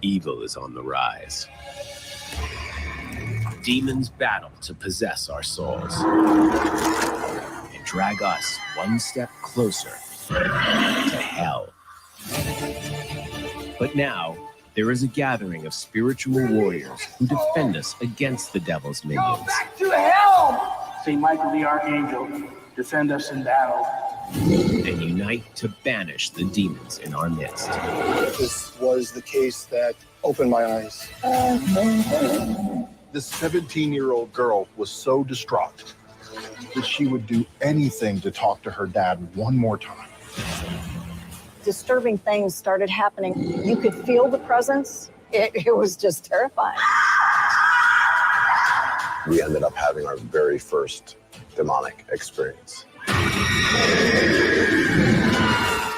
Evil is on the rise. Demons battle to possess our souls and drag us one step closer to hell. But now, there is a gathering of spiritual warriors who defend us against the devil's minions. Go back to hell! Saint Michael the Archangel, defend us in battle. And unite to banish the demons in our midst. This was the case that opened my eyes. This 17-year-old girl was so distraught that she would do anything to talk to her dad one more time. Disturbing things started happening. You could feel the presence. It was just terrifying. We ended up having our very first demonic experience.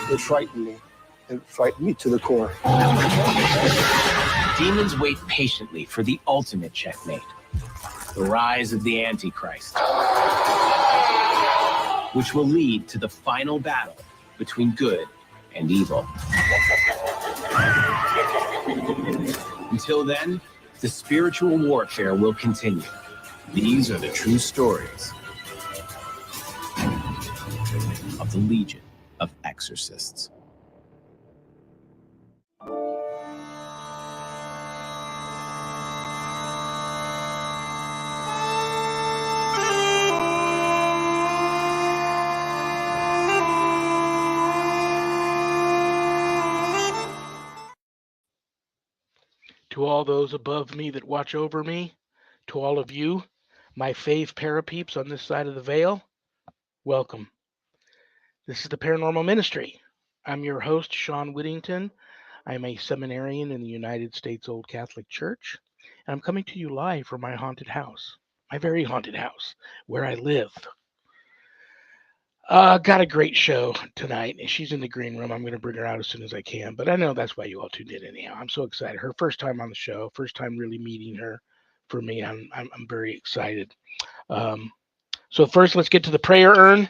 It frightened me. It frightened me to the core. Demons wait patiently for the ultimate checkmate, the rise of the Antichrist, which will lead to the final battle between good and evil. Until then, the spiritual warfare will continue. These are the true stories of the Legion of Exorcists. To all those above me that watch over me, to all of you, my fave parapeeps on this side of the veil, welcome. This is the Paranormal Ministry. I'm your host, Shawn Whittington. I'm a seminarian in the United States Old Catholic Church, and I'm coming to you live from my haunted house, my very haunted house, where I live. Got a great show tonight. She's in the green room. I'm going to bring her out as soon as I can, but I know that's why you all tuned in anyhow. I'm so excited. Her first time on the show, first time really meeting her. For me, I'm very excited. So first, let's get to the prayer urn.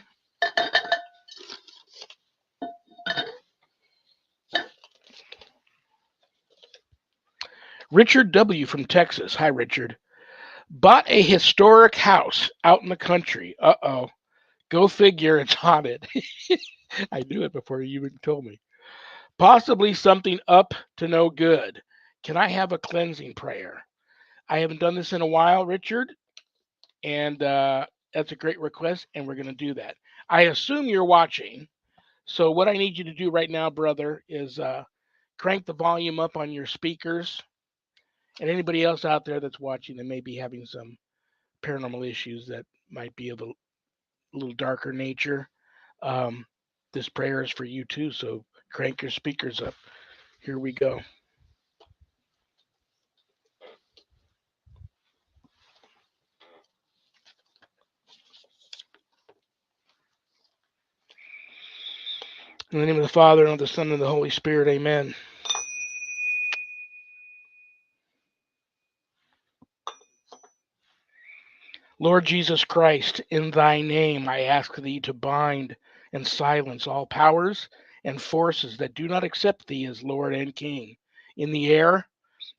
Richard W. from Texas. Hi, Richard. Bought a historic house out in the country. Uh-oh. Go figure, it's haunted. I knew it before you even told me. Possibly something up to no good. Can I have a cleansing prayer? I haven't done this in a while, Richard, and that's a great request, and we're going to do that. I assume you're watching, so what I need you to do right now, brother, is crank the volume up on your speakers, and anybody else out there that's watching that may be having some paranormal issues that might be of a little darker nature. This prayer is for you too, so crank your speakers up. Here we go. In the name of the Father, and of the Son, and of the Holy Spirit, amen. Lord Jesus Christ, in thy name I ask thee to bind and silence all powers and forces that do not accept thee as Lord and King, in the air,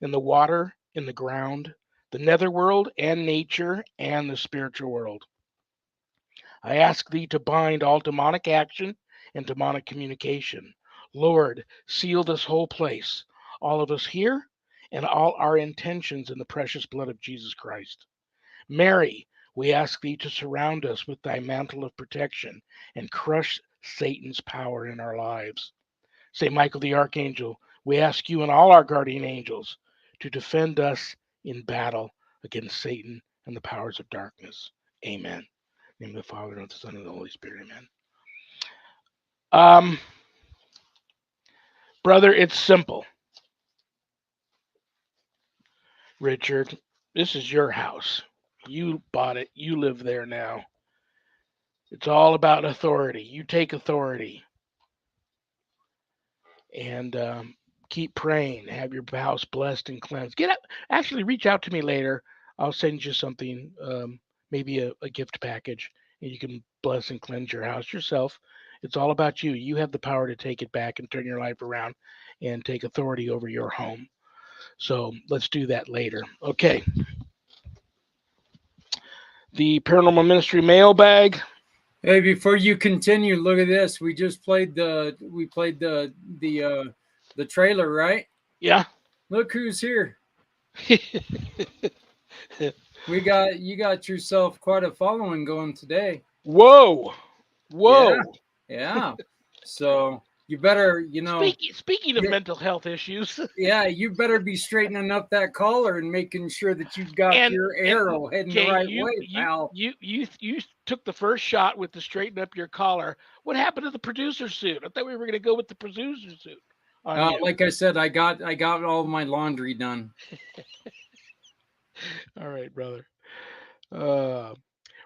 in the water, in the ground, the netherworld and nature, and the spiritual world. I ask thee to bind all demonic action and demonic communication. Lord, seal this whole place, all of us here, and all our intentions in the precious blood of Jesus Christ. Mary, we ask thee to surround us with thy mantle of protection and crush Satan's power in our lives. Saint Michael the Archangel, we ask you and all our guardian angels to defend us in battle against Satan and the powers of darkness. Amen. In the name of the Father, and of the Son, and of the Holy Spirit. Amen. Brother, it's simple. Richard, this is your house. You bought it. You live there now. It's all about authority. You take authority. And keep praying. Have your house blessed and cleansed. Get up. Actually, reach out to me later. I'll send you something, maybe a gift package, and you can bless and cleanse your house yourself. It's all about you. You have the power to take it back and turn your life around and take authority over your home. So let's do that later. Okay. The Paranormal Ministry mailbag. Hey, before you continue, look at this. We just played the trailer, right? Yeah. Look who's here. You got yourself quite a following going today. Whoa. Yeah. So you better, Speaking of mental health issues. Yeah, you better be straightening up that collar and making sure that you've got your arrow heading the right way, pal. You took the first shot with the straighten up your collar. What happened to the producer suit? I thought we were going to go with the producer suit. Like I said, I got all my laundry done. All right, brother.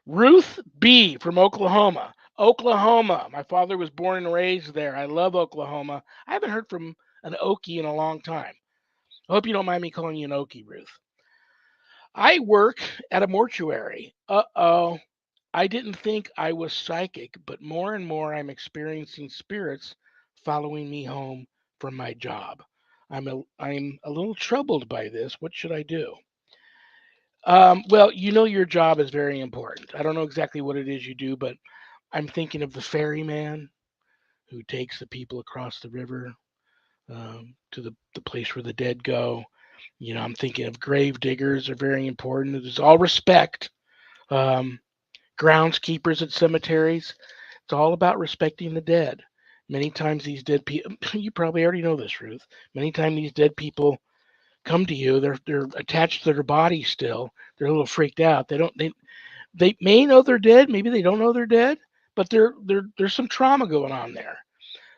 Ruth B. from Oklahoma. Oklahoma. My father was born and raised there. I love Oklahoma. I haven't heard from an Okie in a long time. I hope you don't mind me calling you an Okie, Ruth. I work at a mortuary. Uh-oh. I didn't think I was psychic, but more and more I'm experiencing spirits following me home from my job. I'm a little troubled by this. What should I do? Well, your job is very important. I don't know exactly what it is you do, but I'm thinking of the ferryman who takes the people across the river to the place where the dead go. I'm thinking of grave diggers are very important. There's all respect. Groundskeepers at cemeteries. It's all about respecting the dead. Many times these dead people, you probably already know this, Ruth. Many times these dead people come to you. They're attached to their body still. They're a little freaked out. They may know they're dead. Maybe they don't know they're dead, but there's some trauma going on there.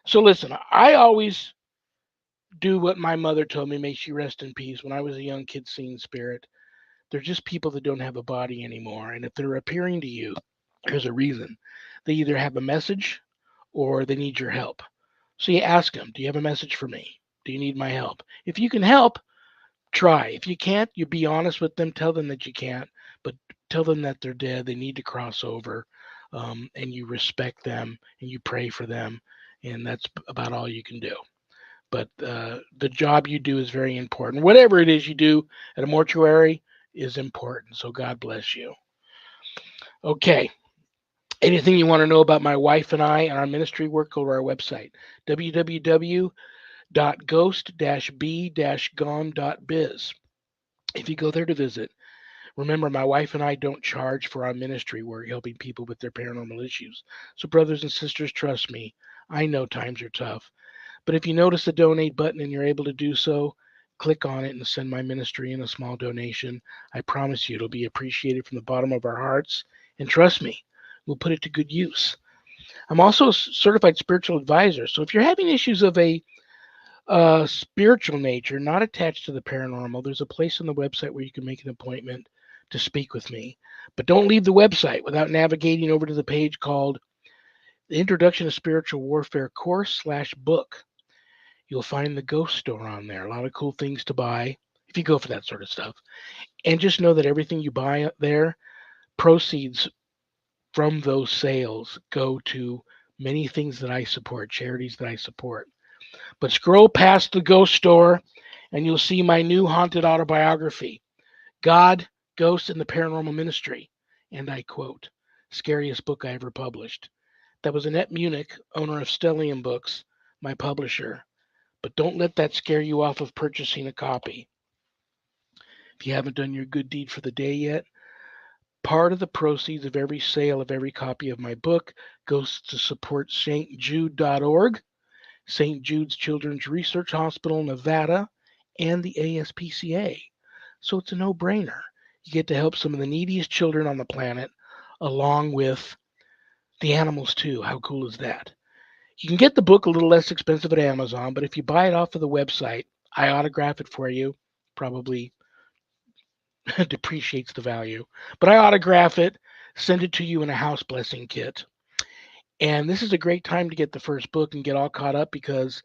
So listen, I always do what my mother told me. May she rest in peace. When I was a young kid seeing spirit, they're just people that don't have a body anymore. And if they're appearing to you, there's a reason. They either have a message or they need your help. So you ask them, do you have a message for me? Do you need my help? If you can help, try. If you can't, you be honest with them. Tell them that you can't, but tell them that they're dead. They need to cross over, and you respect them and you pray for them. And that's about all you can do. But the job you do is very important. Whatever it is you do at a mortuary is important. So God bless you. Okay. Anything you want to know about my wife and I and our ministry work, go to our website, www.ghost-b-gone.biz. If you go there to visit, remember my wife and I don't charge for our ministry work, helping people with their paranormal issues. So brothers and sisters, trust me, I know times are tough. But if you notice the donate button and you're able to do so, click on it and send my ministry in a small donation. I promise you it'll be appreciated from the bottom of our hearts. And trust me, we'll put it to good use. I'm also a certified spiritual advisor. So if you're having issues of a spiritual nature, not attached to the paranormal, there's a place on the website where you can make an appointment to speak with me. But don't leave the website without navigating over to the page called The Introduction to Spiritual Warfare Course/book. You'll find the ghost store on there. A lot of cool things to buy if you go for that sort of stuff. And just know that everything you buy there, proceeds from those sales go to many things that I support, charities that I support. But scroll past the ghost store and you'll see my new haunted autobiography, God, Ghosts, and the Paranormal Ministry. And I quote, scariest book I ever published. That was Annette Munich, owner of Stellium Books, my publisher. But don't let that scare you off of purchasing a copy. If you haven't done your good deed for the day yet, part of the proceeds of every sale of every copy of my book goes to support stjude.org, St. Jude's Children's Research Hospital, Nevada, and the ASPCA. So it's a no-brainer. You get to help some of the neediest children on the planet, along with the animals too. How cool is that? You can get the book a little less expensive at Amazon, but if you buy it off of the website, I autograph it for you. Probably depreciates the value, but I autograph it, send it to you in a house blessing kit. And this is a great time to get the first book and get all caught up because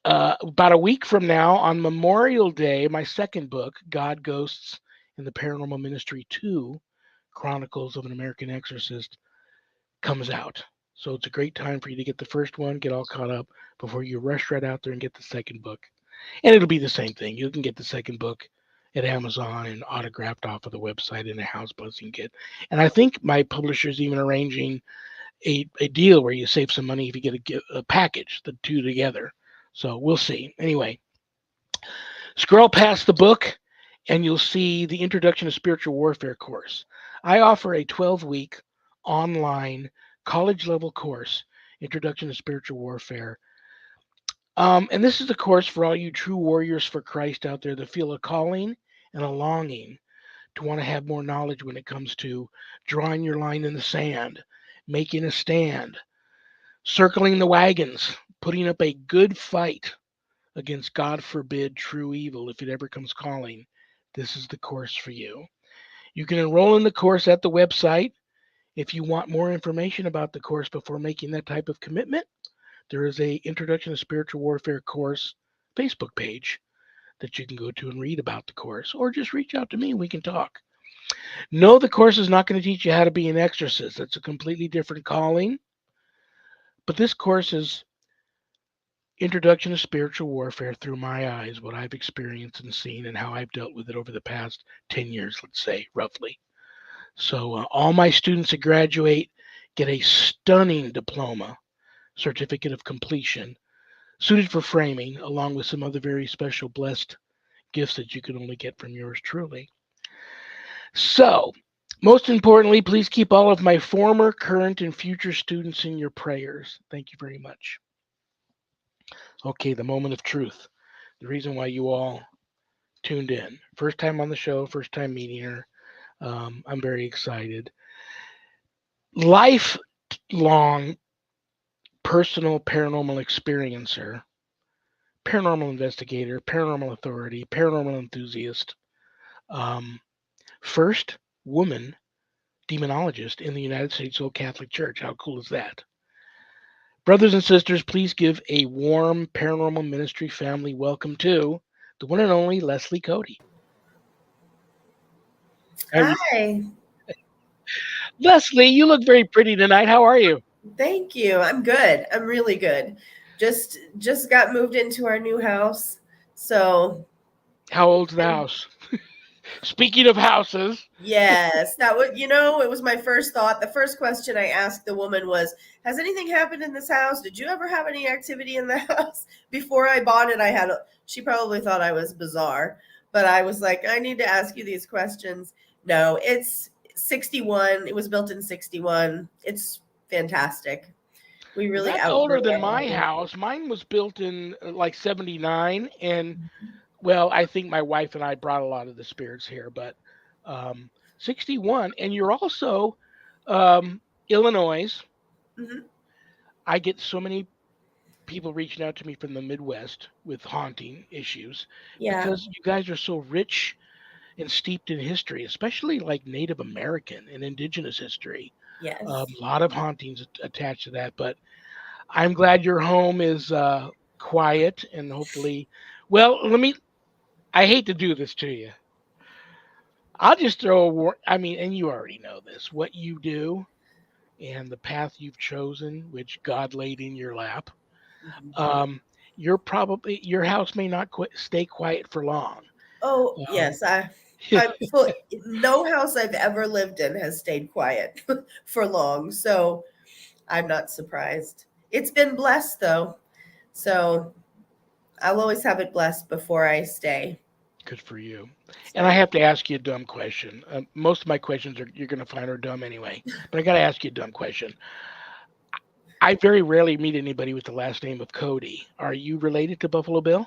about a week from now, on Memorial Day, my second book, God, Ghosts, and the Paranormal Ministry 2, Chronicles of an American Exorcist, comes out. So it's a great time for you to get the first one, get all caught up before you rush right out there and get the second book. And it'll be the same thing. You can get the second book at Amazon and autographed off of the website in a house blessing kit. And I think my publisher's even arranging a deal where you save some money if you get a package, the two together. So we'll see. Anyway, scroll past the book and you'll see the Introduction to Spiritual Warfare course. I offer a 12-week online college-level course, Introduction to Spiritual Warfare. And this is a course for all you true warriors for Christ out there that feel a calling and a longing to want to have more knowledge when it comes to drawing your line in the sand, making a stand, circling the wagons, putting up a good fight against, God forbid, true evil if it ever comes calling. This is the course for you. You can enroll in the course at the website. If you want more information about the course before making that type of commitment, there is a Introduction to Spiritual Warfare course Facebook page that you can go to and read about the course, or just reach out to me and we can talk. No, the course is not going to teach you how to be an exorcist. That's a completely different calling. But this course is Introduction to Spiritual Warfare through my eyes, what I've experienced and seen and how I've dealt with it over the past 10 years, let's say, roughly. So all my students that graduate get a stunning diploma, certificate of completion, suited for framing, along with some other very special blessed gifts that you can only get from yours truly. So, most importantly, please keep all of my former, current, and future students in your prayers. Thank you very much. Okay, the moment of truth. The reason why you all tuned in. First time on the show, first time meeting her. I'm very excited. Lifelong personal paranormal experiencer, paranormal investigator, paranormal authority, paranormal enthusiast. First woman demonologist in the United States Old Catholic Church. How cool is that? Brothers and sisters, please give a warm paranormal ministry family welcome to the one and only Leslie Cody. Hi. Leslie, you look very pretty tonight. How are you? Thank you. I'm good. I'm really good. Just got moved into our new house. So how old's the house? Speaking of houses. Yes, that was, it was my first thought. The first question I asked the woman was, has anything happened in this house? Did you ever have any activity in the house? Before I bought it, she probably thought I was bizarre, but I was like, I need to ask you these questions. No, it's 61. It was built in 61. It's fantastic. We really That's older than my house. Mine was built in like 79, and well, I think my wife and I brought a lot of the spirits here, but 61. And you're also Illinois. Mm-hmm. I get so many people reaching out to me from the Midwest with haunting issues because you guys are so rich and steeped in history, especially like Native American and indigenous history. Yes. A lot of hauntings attached to that, but I'm glad your home is quiet and hopefully, well, I hate to do this to you. I'll just throw and you already know this, what you do and the path you've chosen, which God laid in your lap. Mm-hmm. Your house may not stay quiet for long. Oh, yes. No house I've ever lived in has stayed quiet for long. So I'm not surprised. It's been blessed though. So I'll always have it blessed before I stay. Good for you. And I have to ask you a dumb question. Most of my questions you're going to find are dumb anyway, but I got to ask you a dumb question. I very rarely meet anybody with the last name of Cody. Are you related to Buffalo Bill?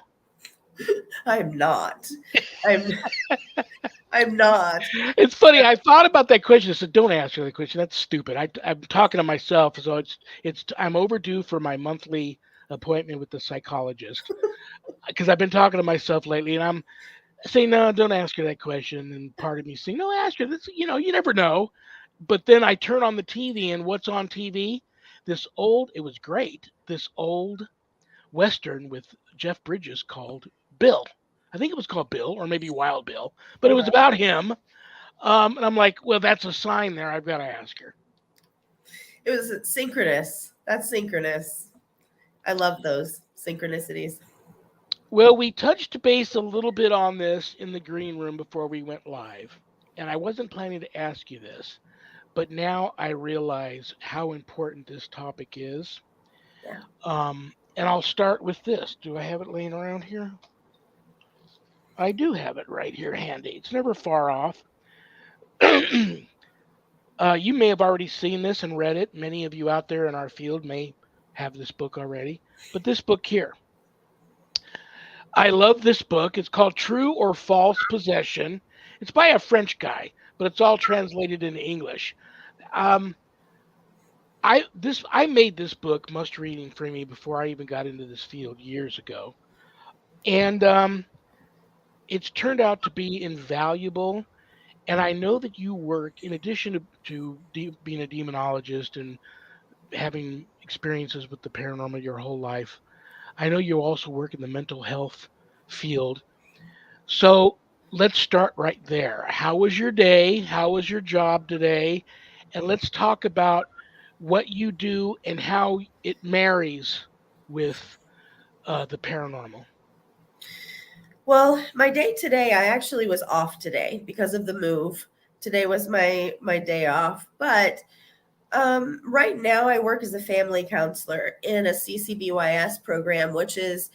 I'm not. I'm not. It's funny. I thought about that question. I said, "Don't ask her the question. That's stupid." I'm talking to myself, so I'm overdue for my monthly appointment with the psychologist because I've been talking to myself lately, and I'm saying, "No, don't ask her that question." And part of me saying, "No, ask her." This, you never know. But then I turn on the TV, and what's on TV? It was great. This old Western with Jeff Bridges called Bill. I think it was called Bill or maybe Wild Bill, but it was about him. And I'm like, well, that's a sign there. I've got to ask her. It was synchronous. That's synchronous. I love those synchronicities. Well, we touched base a little bit on this in the green room before we went live, and I wasn't planning to ask you this, but now I realize how important this topic is. Yeah. And I'll start with this. Do I have it laying around here? I do have it right here handy. It's never far off. You may have already seen this and read it. Many of you out there in our field may have this book already. But this book here, I love this book. It's called True or False Possession. It's by a French guy, but it's all translated into English. I made this book must reading for me before I even got into this field years ago, and it's turned out to be invaluable. And I know that you work, in addition to being a demonologist and having experiences with the paranormal your whole life, I know you also work in the mental health field. So let's start right there. How was your day? How was your job today? And let's talk about what you do and how it marries with the paranormal. Well, my day today, I actually was off today because of the move. Today was my day off. But right now, I work as a family counselor in a CCBYS program, which is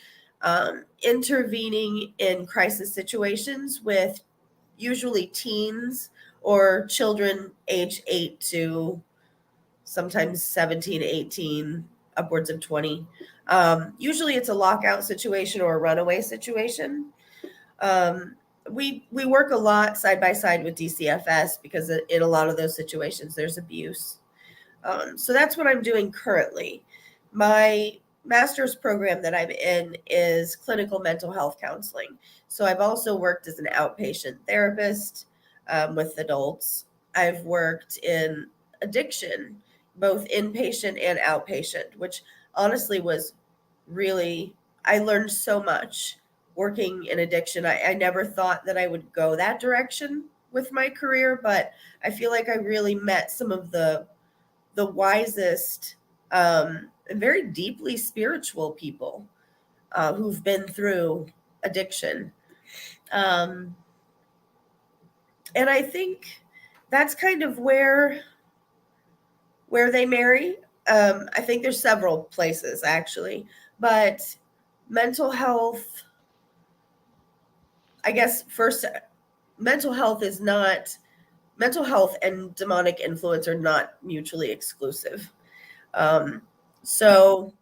intervening in crisis situations with usually teens or children age 8 to sometimes 17, 18, upwards of 20. Usually it's a lockout situation or a runaway situation. We work a lot side by side with DCFS because in a lot of those situations there's abuse. So that's what I'm doing currently. My master's program that I'm in is clinical mental health counseling. So I've also worked as an outpatient therapist with adults. I've worked in addiction, both inpatient and outpatient, which honestly was really, I learned so much working in addiction. I never thought that I would go that direction with my career, but I feel like I really met some of the wisest and very deeply spiritual people who've been through addiction. And I think that's kind of where they marry. I think there's several places actually, but mental health, I guess first, mental health and demonic influence are not mutually exclusive. So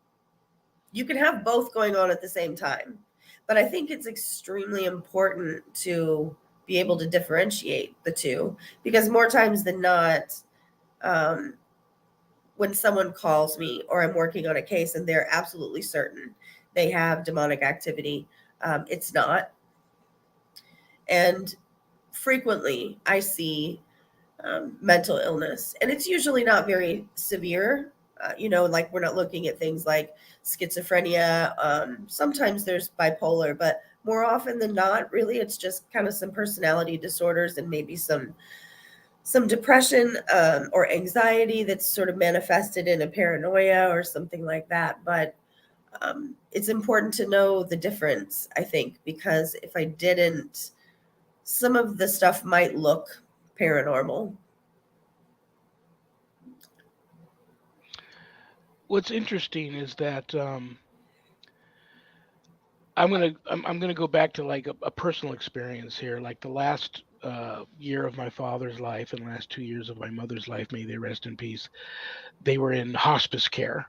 you can have both going on at the same time, but I think it's extremely important to be able to differentiate the two, because more times than not, when someone calls me or I'm working on a case and they're absolutely certain they have demonic activity, it's not. And frequently I see mental illness, and it's usually not very severe. Like we're not looking at things like schizophrenia. Sometimes there's bipolar, but more often than not, really, it's just kind of some personality disorders and maybe some depression or anxiety that's sort of manifested in a paranoia or something like that. But it's important to know the difference, I think, because if I didn't, some of the stuff might look paranormal. What's interesting is that I'm gonna go back to like a personal experience here. Like the last year of my father's life and last 2 years of my mother's life, may they rest in peace, they were in hospice care.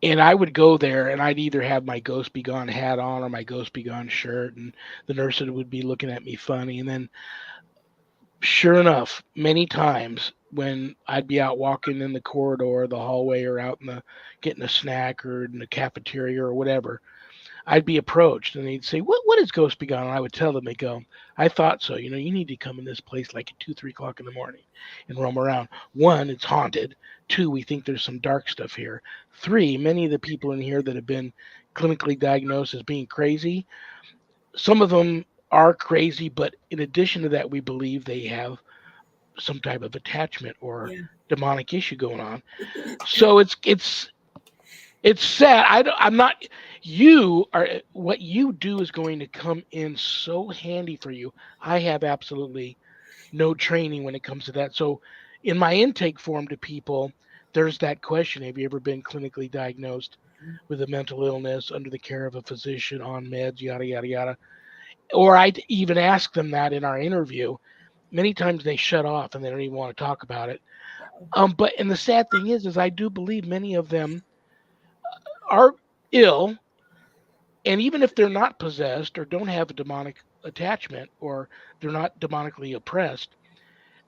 And I would go there and I'd either have my Ghost Be Gone hat on or my Ghost Be Gone shirt, and the nurse would be looking at me funny. And then sure enough, many times when I'd be out walking in the corridor, the hallway, or out in the getting a snack or in the cafeteria or whatever, I'd be approached and they'd say, what is Ghost Be Gone? And I would tell them, they go, I thought so. You need to come in this place like at 2, 3 o'clock in the morning and roam around. 1, it's haunted. 2, we think there's some dark stuff here. 3, many of the people in here that have been clinically diagnosed as being crazy, some of them are crazy, but in addition to that, we believe they have some type of attachment or demonic issue going on. So it's sad. I'm not, what you do is going to come in so handy for you. I have absolutely no training when it comes to that. So in my intake form to people, there's that question: have you ever been clinically diagnosed with a mental illness under the care of a physician on meds, yada yada yada? Or I even ask them that in our interview. Many times they shut off and they don't even want to talk about it. And the sad thing is I do believe many of them are ill, and even if they're not possessed or don't have a demonic attachment or they're not demonically oppressed,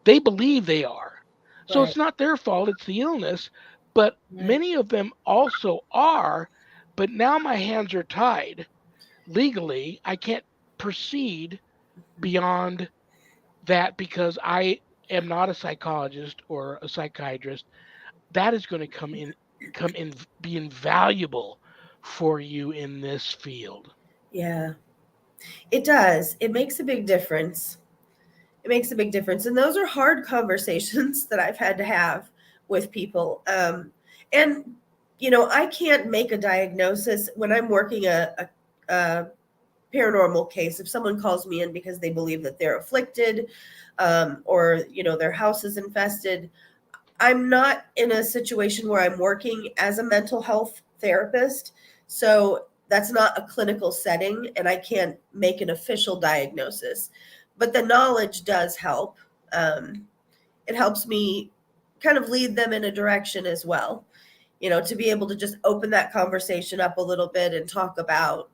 they believe they are. So Right. it's not their fault, it's the illness. But many of them also are. But now my hands are tied. Legally, I can't proceed beyond that because I am not a psychologist or a psychiatrist. That is going to come in, be invaluable for you in this field. Yeah, it does. It makes a big difference. It makes a big difference. And those are hard conversations that I've had to have with people. And, I can't make a diagnosis when I'm working a paranormal case. If someone calls me in because they believe that they're afflicted, or, their house is infested, I'm not in a situation where I'm working as a mental health therapist. So that's not a clinical setting, and I can't make an official diagnosis. But the knowledge does help. It helps me kind of lead them in a direction as well, to be able to just open that conversation up a little bit and talk about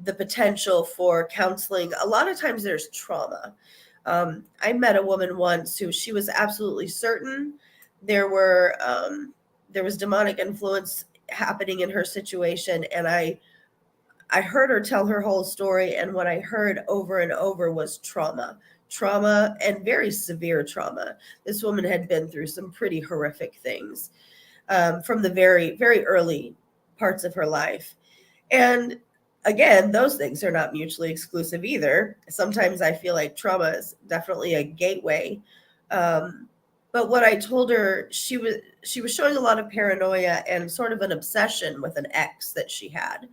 the potential for counseling. A lot of times there's trauma. I met a woman once who she was absolutely certain there was demonic influence happening in her situation, and I heard her tell her whole story, and what I heard over and over was trauma, and very severe trauma. This woman had been through some pretty horrific things from the very, very early parts of her life. And again, those things are not mutually exclusive either. Sometimes I feel like trauma is definitely a gateway. But what I told her, she was showing a lot of paranoia and sort of an obsession with an ex that she had.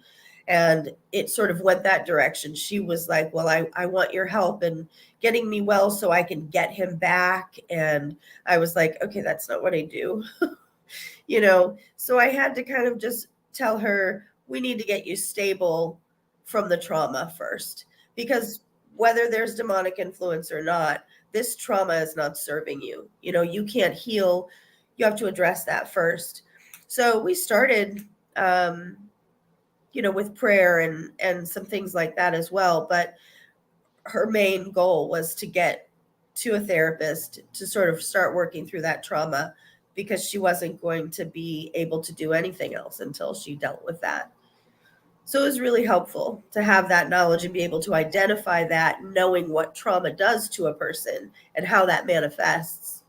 And it sort of went that direction. She was like, well, I want your help in getting me well so I can get him back. And I was like, okay, that's not what I do. So I had to kind of just tell her, we need to get you stable from the trauma first, because whether there's demonic influence or not, this trauma is not serving you. You can't heal. You have to address that first. So we started, with prayer and some things like that as well. But her main goal was to get to a therapist to sort of start working through that trauma, because she wasn't going to be able to do anything else until she dealt with that. So it was really helpful to have that knowledge and be able to identify that, knowing what trauma does to a person and how that manifests.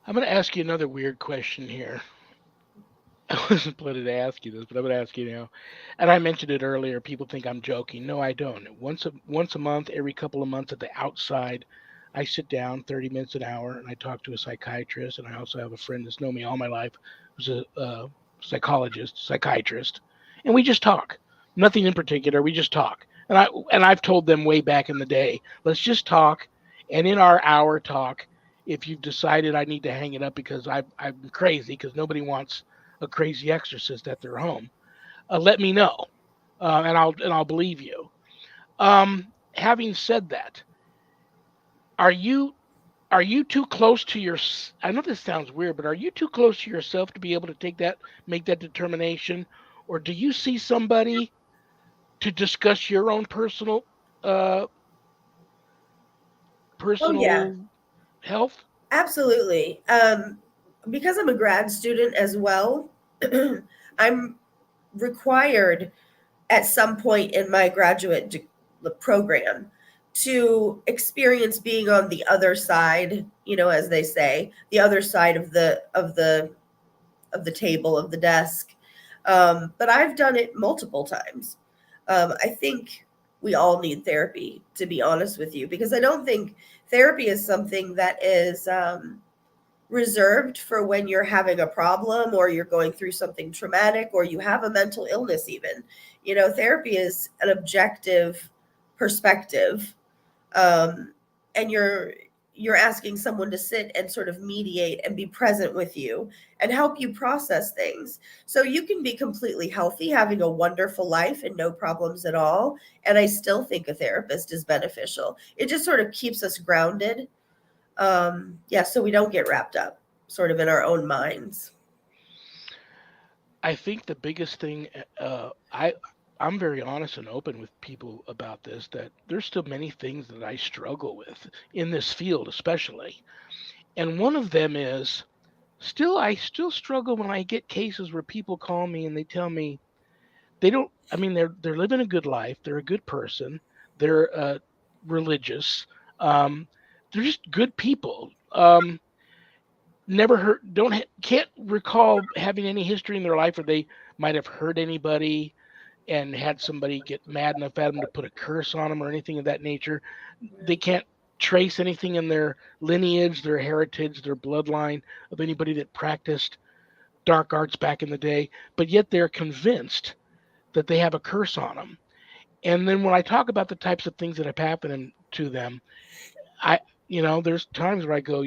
I'm going to ask you another weird question here. I wasn't planning to ask you this, but I'm going to ask you now. And I mentioned it earlier. People think I'm joking. No, I don't. Once a month, every couple of months at the outside, I sit down 30 minutes an hour and I talk to a psychiatrist. And I also have a friend that's known me all my life who's a psychiatrist, and we just talk. Nothing in particular. We just talk. And I've told them way back in the day, let's just talk. And in our hour talk, if you've decided I need to hang it up because I'm crazy, because nobody wants a crazy exorcist at their home, let me know, and I'll believe you. Having said that, are you too close to your? I know this sounds weird, but are you too close to yourself to be able to make that determination, or do you see somebody to discuss your own personal Oh, yeah, health? absolutely. Because I'm a grad student as well, I'm required at some point in my graduate program to experience being on the other side, as they say, the other side of the table, of the desk. But I've done it multiple times. I think we all need therapy, to be honest with you, because I don't think therapy is something that is reserved for when you're having a problem or you're going through something traumatic or you have a mental illness even. Therapy is an objective perspective, and you're asking someone to sit and sort of mediate and be present with you and help you process things. So you can be completely healthy, having a wonderful life and no problems at all. And I still think a therapist is beneficial. It just sort of keeps us grounded. So we don't get wrapped up sort of in our own minds. I think the biggest thing, I'm very honest and open with people about this, that there's still many things that I struggle with in this field, especially. And one of them is I still struggle when I get cases where people call me and they tell me they're living a good life. They're a good person. They're religious. They're just good people. Never hurt, can't recall having any history in their life where they might have hurt anybody and had somebody get mad enough at them to put a curse on them or anything of that nature. They can't trace anything in their lineage, their heritage, their bloodline of anybody that practiced dark arts back in the day, but yet they're convinced that they have a curse on them. And then when I talk about the types of things that have happened to them, there's times where I go,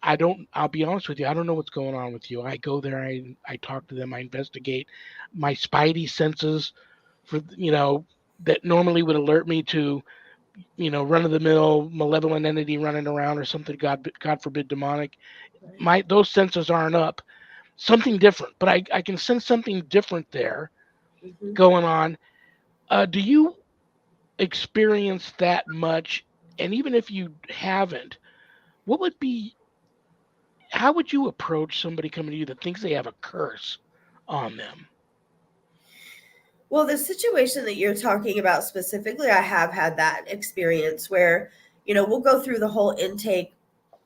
I'll be honest with you, I don't know what's going on with you. I go there, I talk to them, I investigate. My spidey senses that normally would alert me to, run of the mill malevolent entity running around or something, God forbid, demonic. Those senses aren't up. Something different, but I can sense something different there going on. Do you experience that much? And even if you haven't, how would you approach somebody coming to you that thinks they have a curse on them? Well, the situation that you're talking about specifically, I have had that experience where, we'll go through the whole intake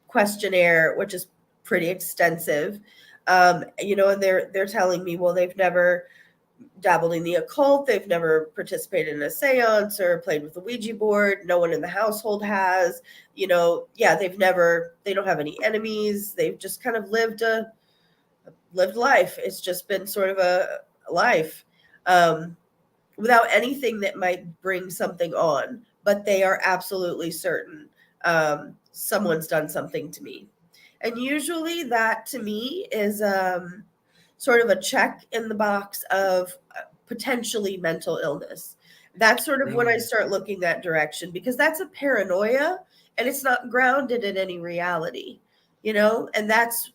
questionnaire, which is pretty extensive. And they're telling me, well, they've never dabbled in the occult. They've never participated in a seance or played with a Ouija board. No one in the household has, they don't have any enemies. They've just kind of lived life. It's just been sort of a life without anything that might bring something on, but they are absolutely certain someone's done something to me. And usually that to me is sort of a check in the box of potentially mental illness. That's sort of when I start looking that direction, because that's a paranoia and it's not grounded in any reality, and that's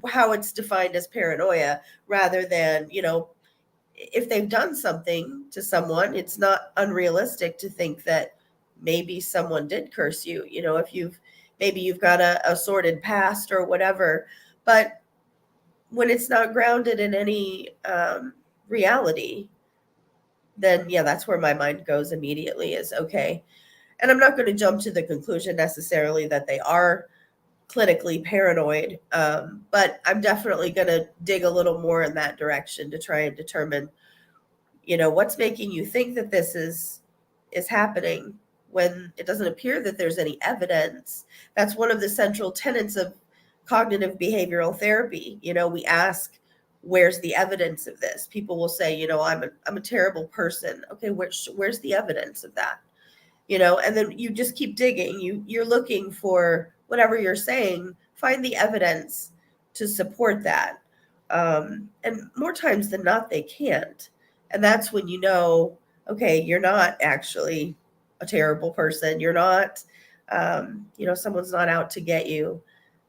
how it's defined as paranoia, rather than, if they've done something to someone, it's not unrealistic to think that maybe someone did curse you, if you've got a sordid past or whatever. But when it's not grounded in any reality, then that's where my mind goes immediately, is okay. And I'm not going to jump to the conclusion necessarily that they are clinically paranoid, but I'm definitely going to dig a little more in that direction to try and determine, what's making you think that this is happening when it doesn't appear that there's any evidence. That's one of the central tenets of cognitive behavioral therapy. We ask, where's the evidence of this? People will say, I'm a terrible person. Okay, where's the evidence of that? And then you just keep digging. You're looking for whatever you're saying, find the evidence to support that. And more times than not, they can't. And that's when okay, you're not actually a terrible person. You're not, someone's not out to get you.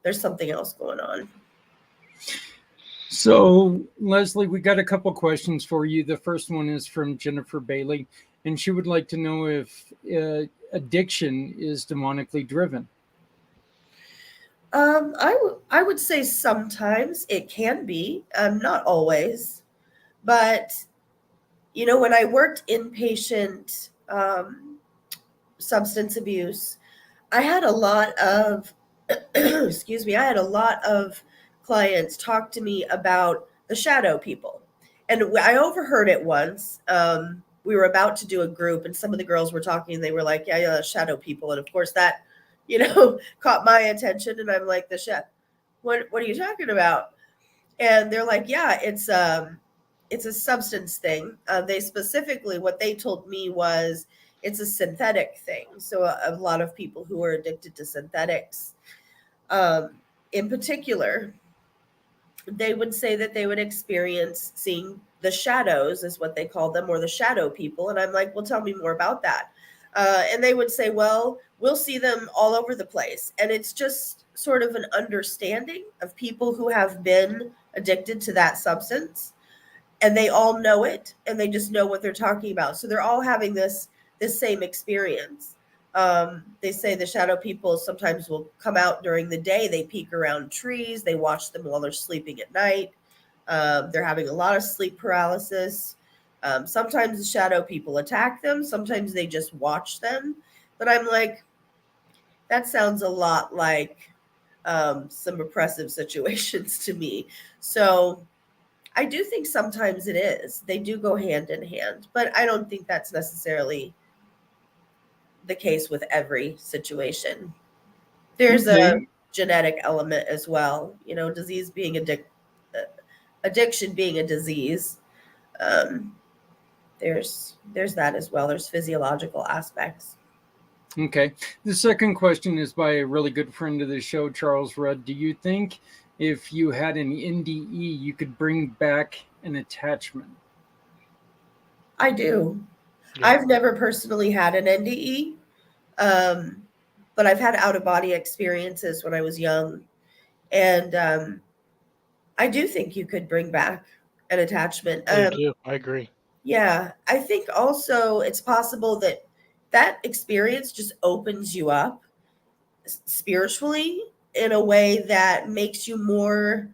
There's something else going on. So, Leslie, we got a couple questions for you. The first one is from Jennifer Bailey, and she would like to know if addiction is demonically driven. I would say sometimes it can be, not always, but when I worked inpatient substance abuse, I had a lot of excuse me, I had a lot of clients talk to me about the shadow people. And I overheard it once. We were about to do a group and some of the girls were talking and they were like, yeah, shadow people. And of course that caught my attention, and I'm like, the chef, what are you talking about? And they're like, yeah, it's a substance thing. They specifically, what they told me was it's a synthetic thing. So a lot of people who are addicted to synthetics, in particular, they would say that they would experience seeing the shadows, is what they call them, or the shadow people. And I'm like, well, tell me more about that. And they would say, well, we'll see them all over the place. And it's just sort of an understanding of people who have been addicted to that substance, and they all know it, and they just know what they're talking about. So they're all having this same experience. They say the shadow people sometimes will come out during the day. They peek around trees. They watch them while they're sleeping at night. They're having a lot of sleep paralysis. Sometimes the shadow people attack them. Sometimes they just watch them. But I'm like, that sounds a lot like some oppressive situations to me. So I do think sometimes it is. They do go hand in hand, but I don't think that's necessarily the case with every situation. There's a genetic element as well. Disease being addiction being a disease. There's that as well. There's physiological aspects. Okay. The second question is by a really good friend of the show, Charles Rudd. Do you think if you had an NDE, you could bring back an attachment? I do. Yeah. I've never personally had an NDE, but I've had out-of-body experiences when I was young. And I do think you could bring back an attachment. I do. I agree. Yeah. I think also it's possible that experience just opens you up spiritually in a way that makes you more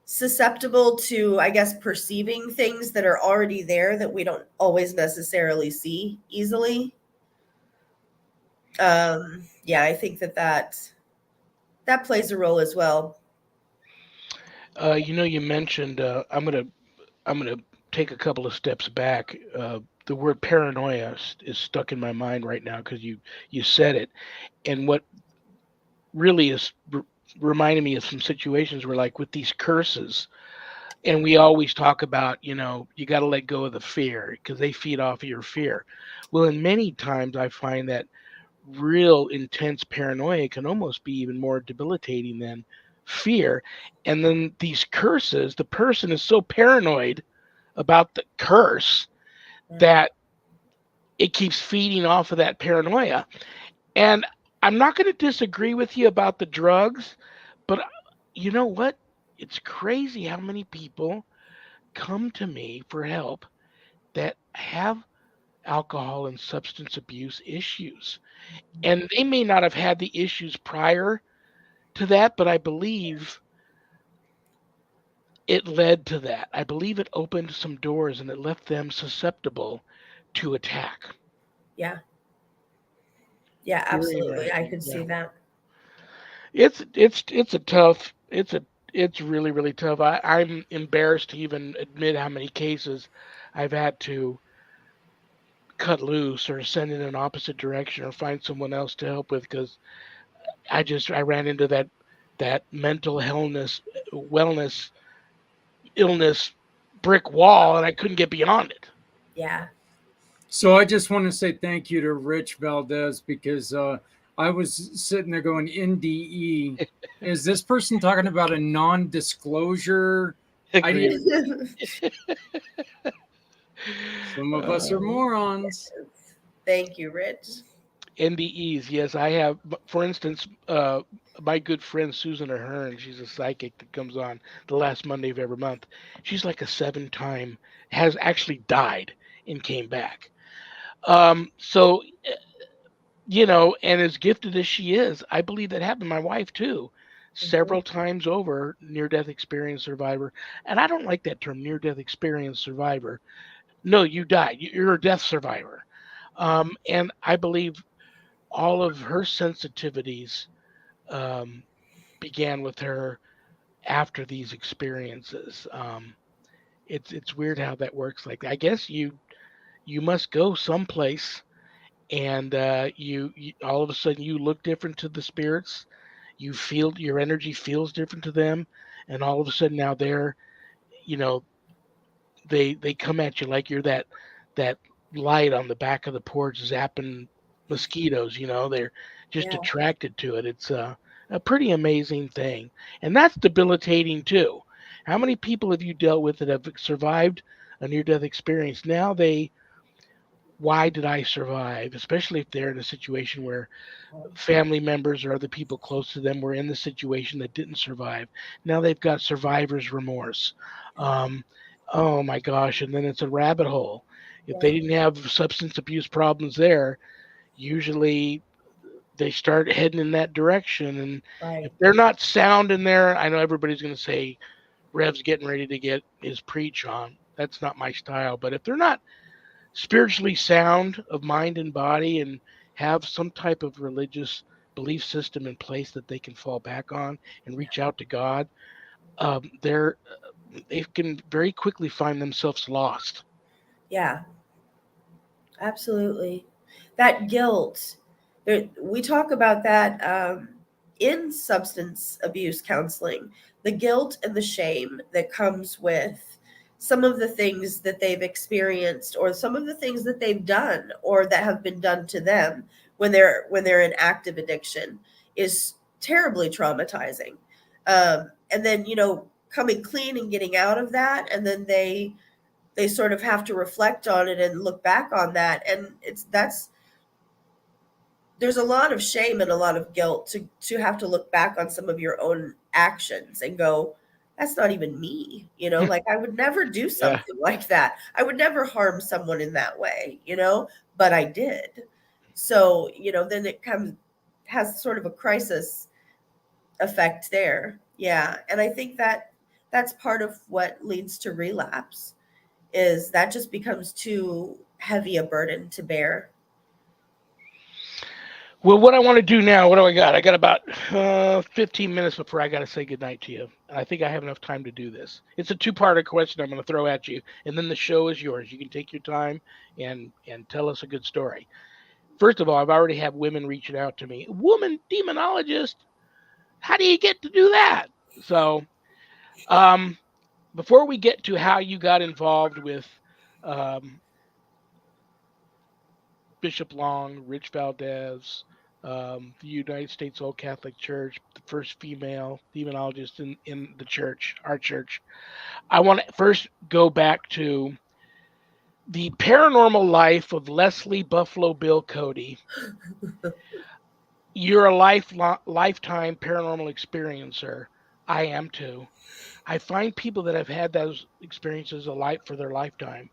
susceptible to, I guess, perceiving things that are already there that we don't always necessarily see easily. Yeah, I think that plays a role as well. You mentioned I'm gonna take a couple of steps back. The word paranoia is stuck in my mind right now because you said it, and what really is reminding me of some situations where, like with these curses, and we always talk about, you got to let go of the fear because they feed off of your fear. Well, in many times I find that real intense paranoia can almost be even more debilitating than fear. And then these curses, the person is so paranoid about the curse that it keeps feeding off of that paranoia. And I'm not going to disagree with you about the drugs, but you know what? It's crazy how many people come to me for help that have alcohol and substance abuse issues. And they may not have had the issues prior to that, but I believe it led to that. I believe it opened some doors and it left them susceptible to attack. Yeah. Yeah, Very absolutely. I interesting. could see Yeah. that. It's a tough it's really, really tough. I'm embarrassed to even admit how many cases I've had to cut loose or send in an opposite direction or find someone else to help with because I ran into that mental wellness illness brick wall and I couldn't get beyond it. Yeah. So I just want to say thank you to Rich Valdez because I was sitting there going, NDE. Is this person talking about a non-disclosure? Agreed. Some of us are morons. Thank you, Rich. NDEs, yes, I have. For instance, my good friend Susan Ahern, she's a psychic that comes on the last Monday of every month. She's like a 7-time, has actually died and came back. So, and as gifted as she is, I believe that happened to my wife too, several times over, near-death experience survivor. And I don't like that term, near-death experience survivor. No, you died. You're a death survivor. And I believe all of her sensitivities began with her after these experiences. It's weird how that works. Like I guess you must go someplace and you all of a sudden you look different to the spirits. You feel your energy feels different to them, and all of a sudden now they're, you know, they come at you like you're that light on the back of the porch zapping mosquitoes. You know, they're just Yeah. attracted to it. It's a pretty amazing thing, and that's debilitating too. How many people have you dealt with that have survived a near-death experience? Now why did I survive? Especially if they're in a situation where family members or other people close to them were in the situation that didn't survive. Now they've got survivor's remorse. Um, oh my gosh. And then it's a rabbit hole. If they Yeah. didn't have substance abuse problems there, usually they start heading in that direction. And if Right. they're not sound in there, I know everybody's going to say Rev's getting ready to get his preach on. That's not my style. But if they're not spiritually sound of mind and body and have some type of religious belief system in place that they can fall back on and reach out to God, they're they can very quickly find themselves lost. Yeah. Absolutely. That guilt, we talk about that in substance abuse counseling, the guilt and the shame that comes with some of the things that they've experienced or some of the things that they've done or that have been done to them when they're in active addiction is terribly traumatizing. And then, coming clean and getting out of that, and then they sort of have to reflect on it and look back on that, and there's a lot of shame and a lot of guilt to have to look back on some of your own actions and go, that's not even me, like I would never do Yeah. something like that. I would never harm someone in that way, but I did. So, then it has sort of a crisis effect there. Yeah, and I think that's part of what leads to relapse, is that just becomes too heavy a burden to bear. Well, what I want to do now, what do I got? I got about 15 minutes before I got to say goodnight to you. And I think I have enough time to do this. It's a two-part question I'm going to throw at you, and then the show is yours. You can take your time and tell us a good story. First of all, I've already had women reaching out to me. Woman demonologist, how do you get to do that? So, um, before we get to how you got involved with um, Bishop Long, Rich Valdez, the United States Old Catholic Church, the first female demonologist in the church, our church, I want to first go back to the paranormal life of Leslie Buffalo Bill Cody. You're a lifetime paranormal experiencer. I am too. I find people that have had those experiences for their lifetime.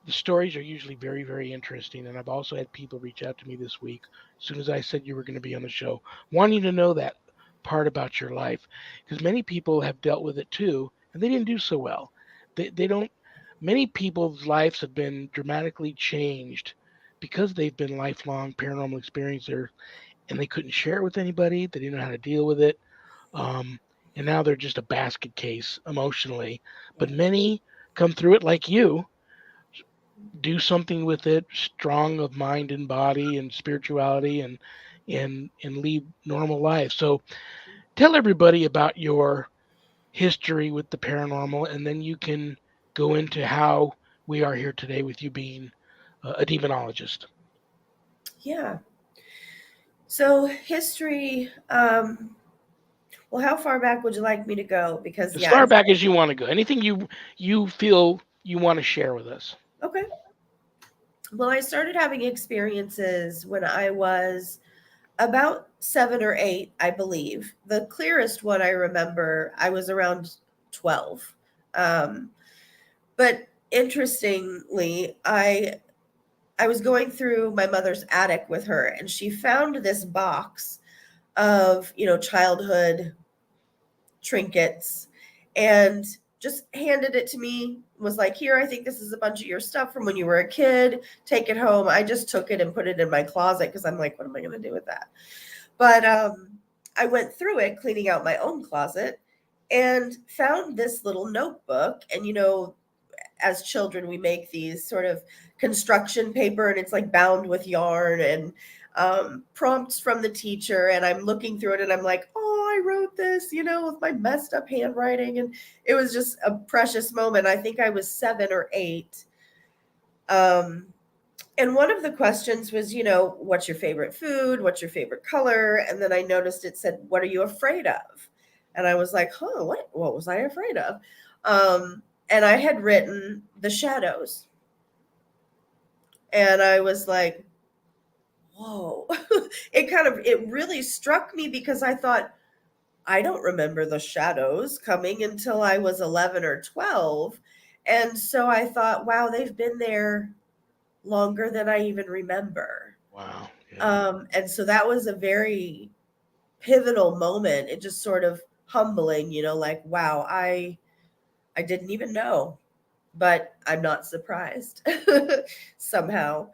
The stories are usually very, very interesting. And I've also had people reach out to me this week, as soon as I said you were going to be on the show, wanting to know that part about your life. Because many people have dealt with it too, and they didn't do so well. They don't, many people's lives have been dramatically changed because they've been lifelong paranormal experiencers and they couldn't share it with anybody. They didn't know how to deal with it. Um, and now they're just a basket case emotionally. But many come through it like you, do something with it, strong of mind and body and spirituality, and lead normal life. So tell everybody about your history with the paranormal, and then you can go into how we are here today with you being a demonologist. Yeah. So history, well, how far back would you like me to go? Because As yeah, far back as you want to go, anything you feel you want to share with us. okay. Well, I started having experiences when I was about 7 or 8, I believe. The clearest one I remember, I was around 12. Um, but interestingly, I was going through my mother's attic with her, and she found this box of, childhood trinkets, and just handed it to me, was like, here, I think this is a bunch of your stuff from when you were a kid. Take it home. I just took it and put it in my closet because I'm like, what am I going to do with that? But I went through it, cleaning out my own closet, and found this little notebook. And, as children, we make these sort of construction paper, and it's like bound with yarn and prompts from the teacher. And I'm looking through it and I'm like, oh, I wrote this, with my messed up handwriting. And it was just a precious moment. I think I was 7 or 8. And one of the questions was, what's your favorite food? What's your favorite color? And then I noticed it said, what are you afraid of? And I was like, what was I afraid of? And I had written the shadows. And I was like, whoa. It really struck me, because I thought, I don't remember the shadows coming until I was 11 or 12. And so I thought, wow, they've been there longer than I even remember. Wow. Yeah. And so that was a very pivotal moment. It just sort of humbling, like, wow, I didn't even know, but I'm not surprised somehow.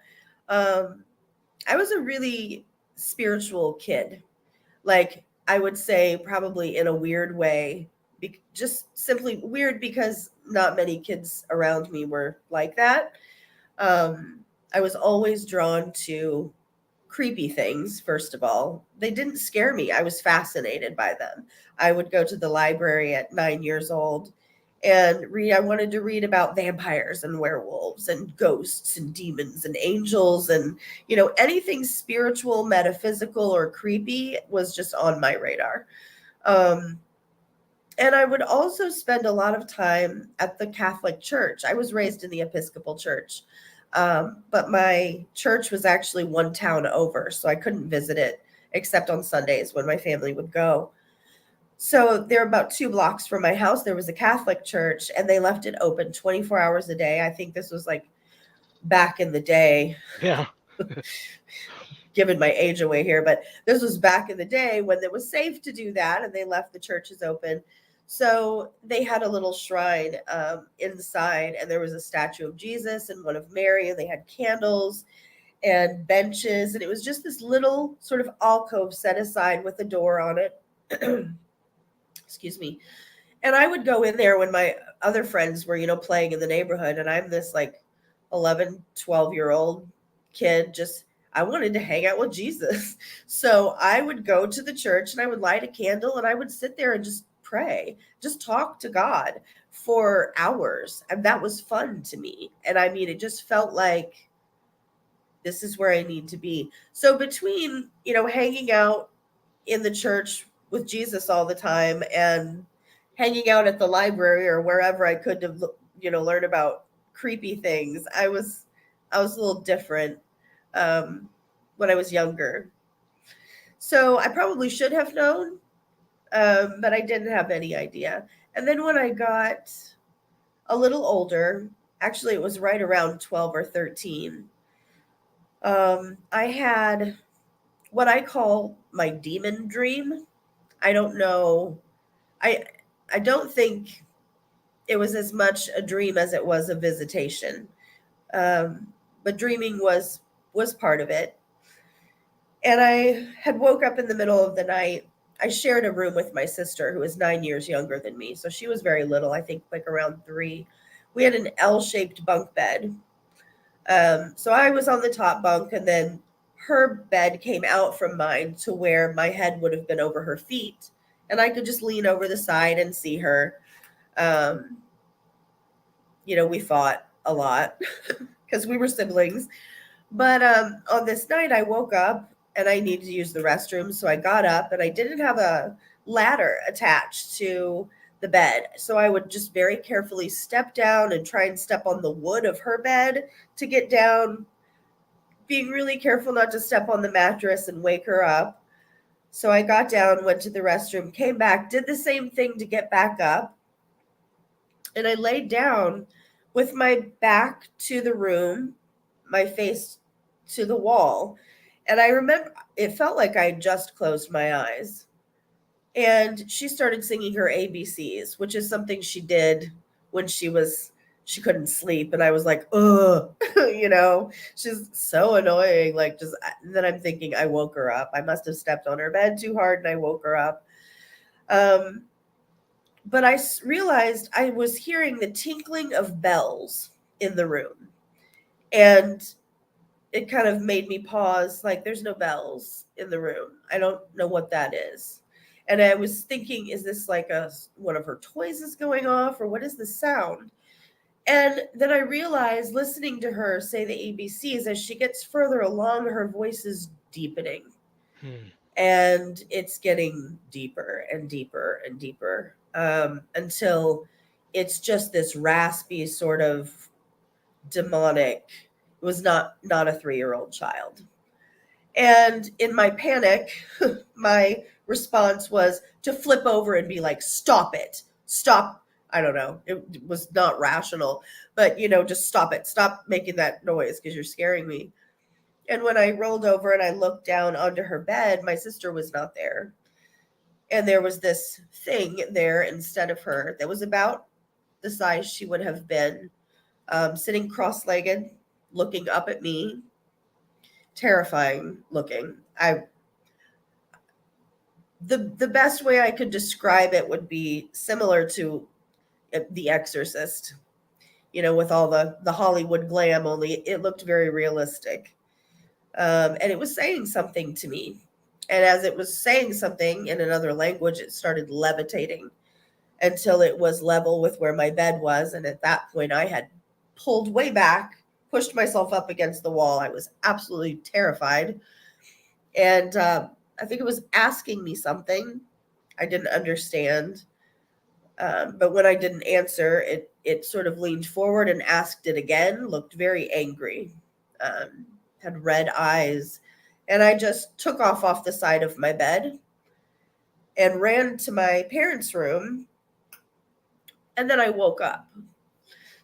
I was a really spiritual kid. Like, I would say probably in a weird way, just simply weird because not many kids around me were like that. I was always drawn to creepy things, first of all. They didn't scare me. I was fascinated by them. I would go to the library at 9 years old and read. I wanted to read about vampires and werewolves and ghosts and demons and angels, and anything spiritual, metaphysical, or creepy was just on my radar. And I would also spend a lot of time at the Catholic Church. I was raised in the Episcopal Church, but my church was actually one town over, so I couldn't visit it except on Sundays when my family would go. So there, about 2 blocks from my house, there was a Catholic church, and they left it open 24 hours a day. I think this was like back in the day. Yeah. Giving my age away here, but this was back in the day when it was safe to do that, and they left the churches open. So they had a little shrine inside, and there was a statue of Jesus and one of Mary, and they had candles and benches, and it was just this little sort of alcove set aside with a door on it. Excuse me. And I would go in there when my other friends were, playing in the neighborhood, and I'm this like 11, 12-year-old kid, just I wanted to hang out with Jesus. So I would go to the church and I would light a candle and I would sit there and just pray, just talk to God for hours. And that was fun to me. And I mean, it just felt like this is where I need to be. So between, hanging out in the church with Jesus all the time and hanging out at the library or wherever I could to, learn about creepy things, I was a little different when I was younger. So I probably should have known, but I didn't have any idea. And then when I got a little older, actually it was right around 12 or 13, I had what I call my demon dream. I don't know. I don't think it was as much a dream as it was a visitation. But dreaming was part of it. And I had woke up in the middle of the night. I shared a room with my sister, who was 9 years younger than me. So she was very little, I think like around 3. We had an L-shaped bunk bed. So I was on the top bunk, and then her bed came out from mine to where my head would have been over her feet. And I could just lean over the side and see her. We fought a lot because we were siblings. But on this night, I woke up and I needed to use the restroom. So I got up, and I didn't have a ladder attached to the bed. So I would just very carefully step down and try and step on the wood of her bed to get down, being really careful not to step on the mattress and wake her up. So I got down, went to the restroom, came back, did the same thing to get back up. And I laid down with my back to the room, my face to the wall. And I remember it felt like I just closed my eyes. And she started singing her ABCs, which is something she did when she couldn't sleep. And I was like, ugh, she's so annoying. Like, and then I'm thinking I woke her up. I must have stepped on her bed too hard and I woke her up. but I realized I was hearing the tinkling of bells in the room. And it kind of made me pause, like, there's no bells in the room. I don't know what that is. And I was thinking, is this like one of her toys is going off, or what is the sound? And then I realized, listening to her say the ABCs, as she gets further along, her voice is deepening. And it's getting deeper and deeper and deeper, until it's just this raspy sort of demonic. It was not a 3-year-old child. And in my panic, my response was to flip over and be like, stop it, stop. I don't know, it was not rational, but just stop it, stop making that noise because you're scaring me. And when I rolled over and I looked down onto her bed, my sister was not there. And there was this thing there instead of her that was about the size she would have been, sitting cross-legged, looking up at me, terrifying looking. The best way I could describe it would be similar to The Exorcist, with all the Hollywood glam, only it looked very realistic. And it was saying something to me. And as it was saying something in another language, it started levitating until it was level with where my bed was. And at that point, I had pulled way back, pushed myself up against the wall. I was absolutely terrified. And I think it was asking me something I didn't understand. But when I didn't answer, it sort of leaned forward and asked it again, looked very angry, had red eyes. And I just took off the side of my bed and ran to my parents' room. And then I woke up.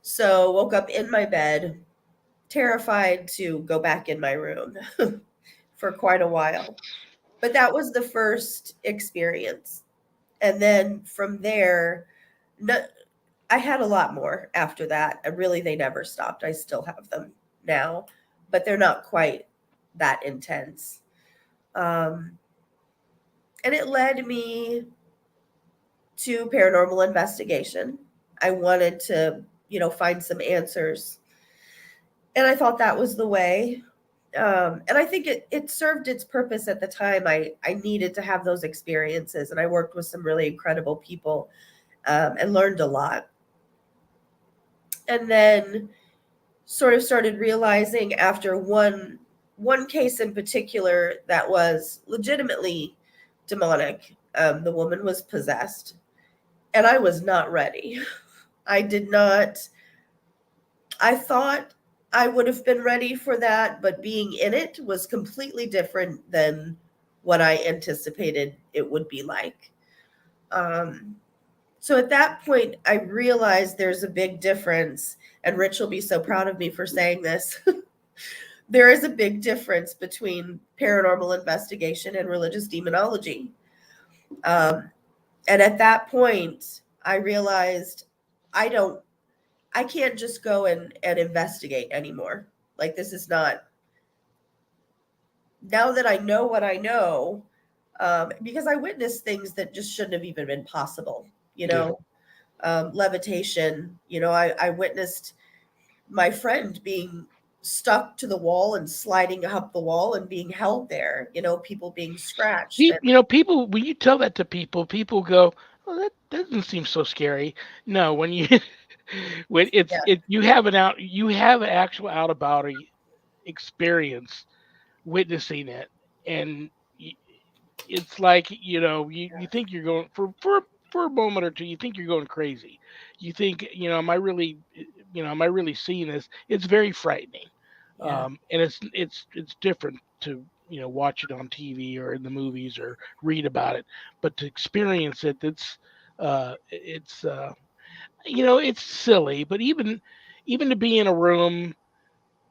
So woke up in my bed, terrified to go back in my room for quite a while. But that was the first experience. And then from there, I had a lot more after that. Really, they never stopped. I still have them now, but they're not quite that intense. And it led me to paranormal investigation. I wanted to, find some answers. And I thought that was the way. And I think it served its purpose at the time. I needed to have those experiences, and I worked with some really incredible people, and learned a lot. And then sort of started realizing after one case in particular that was legitimately demonic. The woman was possessed, and I was not ready. I thought I would have been ready for that, but being in it was completely different than what I anticipated it would be like. So at that point, I realized there's a big difference, and Rich will be so proud of me for saying this. There is a big difference between paranormal investigation and religious demonology. And at that point, I realized I can't just go and investigate anymore. Like, this is not, now that I know what I know, because I witnessed things that just shouldn't have even been possible, levitation. I witnessed my friend being stuck to the wall and sliding up the wall and being held there, people being scratched. People, when you tell that to people go, "Oh, that doesn't seem so scary." No, when you when you have an actual out of body experience witnessing it, and it's like, you think you're going for a moment or two, you think you're going crazy. You think, am I really seeing this? It's very frightening. And it's different to watch it on TV or in the movies or read about it, but to experience it, it's it's silly. But even to be in a room,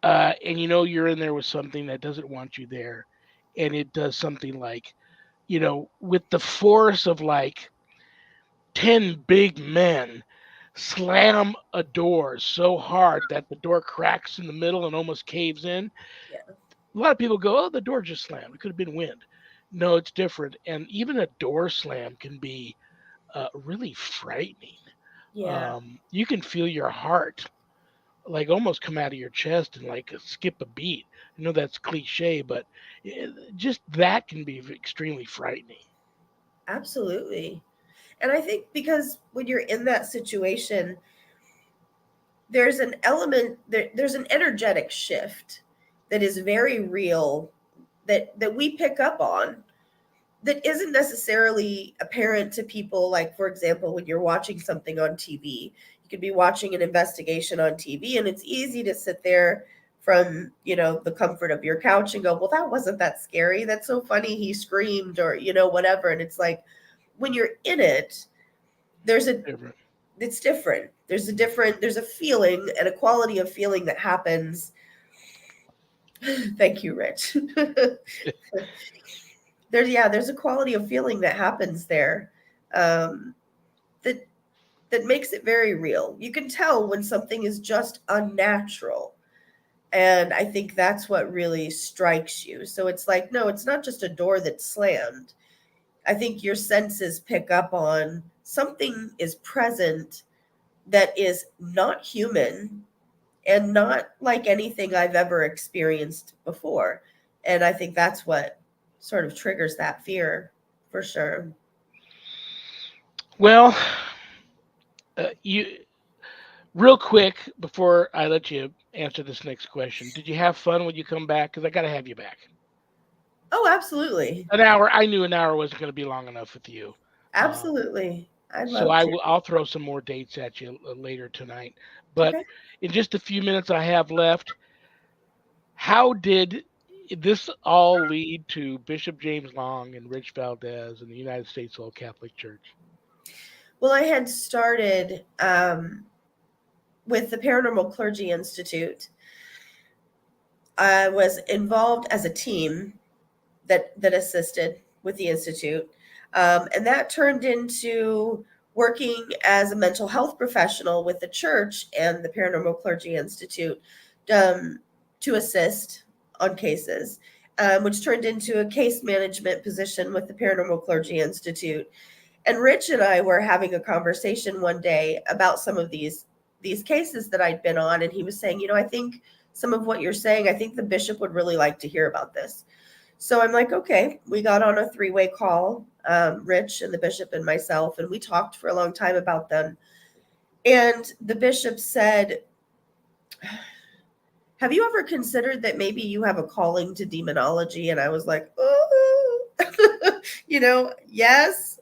and you're in there with something that doesn't want you there, and it does something like, with the force of like 10 big men slam a door so hard that the door cracks in the middle and almost caves in. Yeah. A lot of people go, "Oh, the door just slammed. It could have been wind." No, it's different. And even a door slam can be really frightening. Yeah. You can feel your heart like almost come out of your chest and like skip a beat. I know that's cliche, but just that can be extremely frightening. Absolutely. And I think because when you're in that situation, there's an element there's an energetic shift that is very real, that we pick up on, that isn't necessarily apparent to people. Like, for example, when you're watching something on TV, you could be watching an investigation on TV, and it's easy to sit there from, the comfort of your couch and go, well, that wasn't that scary. That's so funny. He screamed, or, whatever. And it's like, when you're in it, there's a, Different. it's different. There's a feeling and a quality of feeling that happens. Thank you, Rich. There's a quality of feeling that happens there, that makes it very real. You can tell when something is just unnatural. And I think that's what really strikes you. So it's like, no, it's not just a door that's slammed. I think your senses pick up on something is present that is not human and not like anything I've ever experienced before. And I think that's what sort of triggers that fear, for sure. Well, you real quick before I let you answer this next question, did you have fun when you come back? Because I got to have you back. Oh, absolutely. An hour. I knew an hour wasn't going to be long enough with you. Absolutely. I'd So love to. I'll throw some more dates at you later tonight. But Okay. in just a few minutes I have left, how did this all lead to Bishop James Long and Rich Valdez and the United States Old Catholic Church? Well, I had started with the Paranormal Clergy Institute. I was involved as a team that assisted with the Institute. And that turned into working as a mental health professional with the church and the Paranormal Clergy Institute, to assist on cases, which turned into a case management position with the Paranormal Clergy Institute. And Rich and I were having a conversation one day about some of these cases that I'd been on, and he was saying, I think some of what you're saying, I think the bishop would really like to hear about this. So I'm like, okay. We got on a 3-way call, Rich and the bishop and myself, and we talked for a long time about them. And the bishop said, have you ever considered that maybe you have a calling to demonology? And I was like, oh, yes,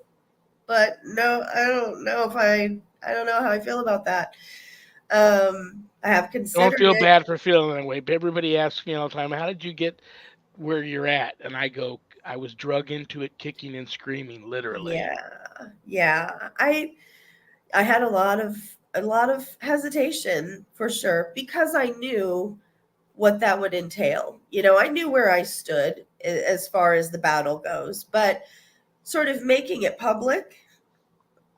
but no, I don't know how I feel about that. I have considered Don't feel it. bad for feeling that way. But everybody asks me all the time, how did you get where you're at? And I go, I was drug into it, kicking and screaming, literally. Yeah. I had a lot of hesitation, for sure, because I knew what that would entail. I knew where I stood as far as the battle goes, but sort of making it public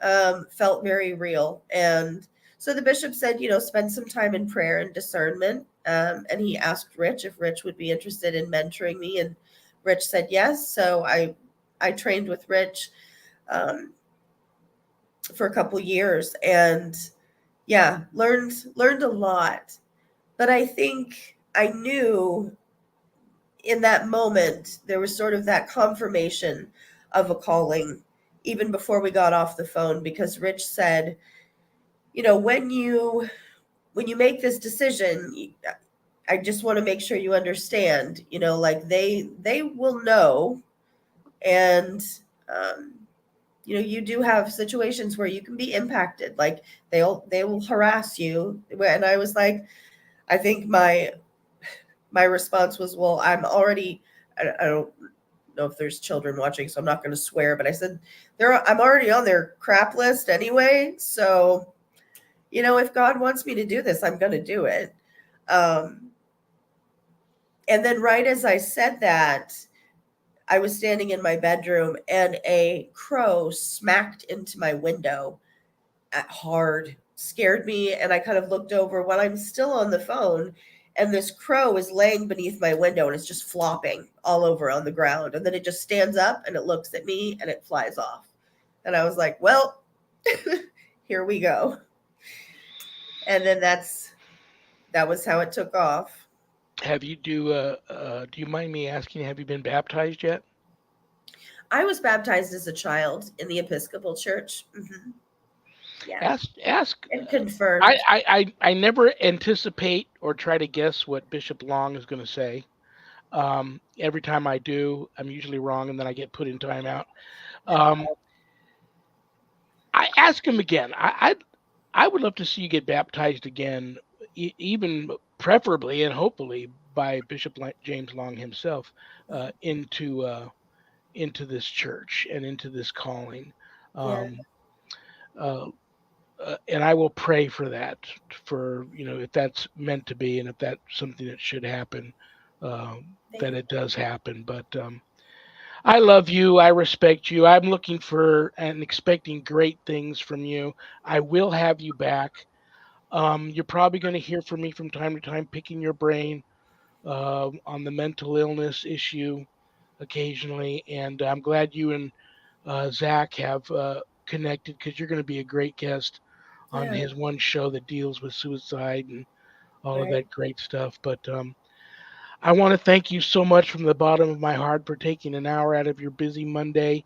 felt very real. And so the bishop said, spend some time in prayer and discernment. And he asked Rich if Rich would be interested in mentoring me. And Rich said yes. So I trained with Rich for a couple years, and learned a lot. But I think I knew in that moment there was sort of that confirmation of a calling even before we got off the phone, because Rich said, when you make this decision, I just want to make sure you understand, like they will know. And you do have situations where you can be impacted, like they will harass you. And I was like, I think my response was, well, I don't know if there's children watching, so I'm not going to swear, but I said, I'm already on their crap list anyway. So, if God wants me to do this, I'm going to do it. And then right as I said that, I was standing in my bedroom and a crow smacked into my window hard, scared me. And I kind of looked over while I'm still on the phone, and this crow is laying beneath my window and it's just flopping all over on the ground. And then it just stands up and it looks at me and it flies off. And I was like, well, Here we go. And then that was how it took off. Have you do you mind me asking, have you been baptized yet? I was baptized as a child in the Episcopal Church. Yeah. Ask And confirmed. I never anticipate or try to guess what Bishop Long is going to say. Every time I do, I'm usually wrong, and then I get put in timeout. I ask him again. I would love to see you get baptized again, even preferably and hopefully by Bishop James Long himself, into this church and into this calling. Yeah. And I will pray for that, for if that's meant to be, and if that's something that should happen, that it does happen. But I love you. I respect you. I'm looking for and expecting great things from you. I will have you back. You're probably going to hear from me from time to time, picking your brain on the mental illness issue occasionally. And I'm glad you and Zach have connected, because you're going to be a great guest on his one show that deals with suicide and all of that great stuff. But I want to thank you so much from the bottom of my heart for taking an hour out of your busy Monday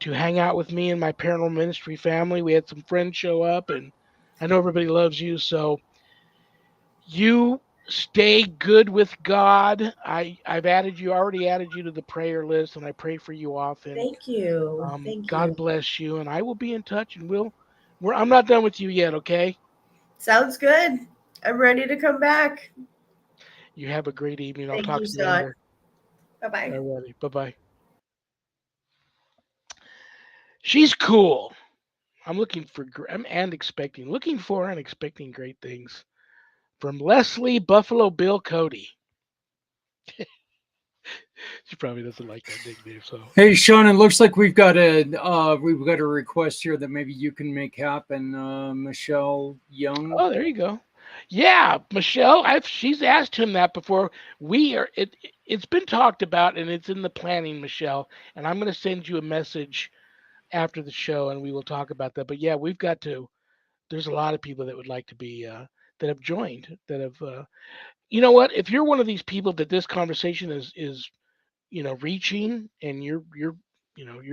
to hang out with me and my paranormal ministry family. We had some friends show up, and I know everybody loves you. So you stay good with God. I've already added you to the prayer list, and I pray for you often. Thank you. Thank God you. bless you, and I will be in touch, and I'm not done with you yet, okay? Sounds good. I'm ready to come back. You have a great evening. I'll Thank talk you, to you Scott. later. Bye-bye. All righty. Bye-bye. She's cool. Looking for and expecting great things from LESLEY Buffalo Bill Cody. She probably doesn't like that nickname. So Hey, Shawn, it looks like we've got a request here that maybe you can make happen. Michelle Young. oh, there you go. Yeah, Michelle. She's asked him that before. It's been talked about, and it's in the planning, Michelle. And I'm going to send you a message after the show, and we will talk about that. But yeah, we've got to. There's a lot of people that would like to be that have joined, that have. You know what? If you're one of these people that this conversation is reaching, and you're